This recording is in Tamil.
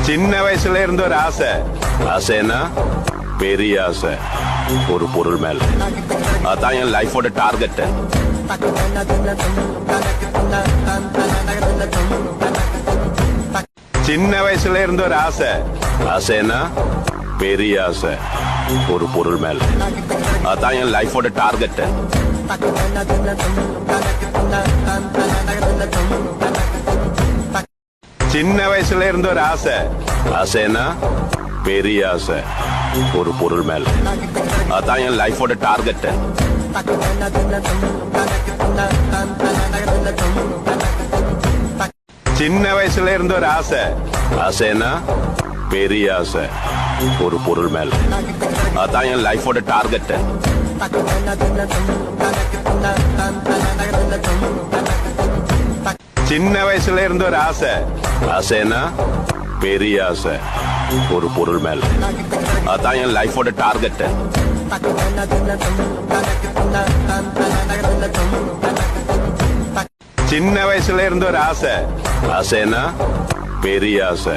சின்ன வயசுல இருந்த ஒரு ஆசை. ஆசைன்னா பெரிய ஆசை, ஒரு பொருள் மேல. அதான் என் லைஃபோட டார்கெட். சின்ன வயசுல இருந்த ஒரு ஆசை. ஆசைன்னா பெரிய ஆசை, ஒரு பொருள் மேல. அதான் என் லைஃபோட டார்கெட். சின்ன வயசுல இருந்த ஒரு ஆசை. ஆசைன்னா பெரிய ஆசை, ஒரு பொருள் மேல. அதான் என் லைஃபோட டார்கெட். சின்ன வயசுல இருந்த ஒரு ஆசை. ஆசைன்னா பெரிய ஆசை, ஒரு பொருள் மேல. அதான் என் லைஃபோட டார்கெட். சின்ன வயசுல இருந்த ஒரு ஆசை. ஆசைன்னா பெரிய ஆசை, ஒரு பொருள் மேல. அதான் என் லைஃபோட டார்கெட். சின்ன வயசுல இருந்த ஒரு ஆசை. ஆசைன்னா பெரிய ஆசை.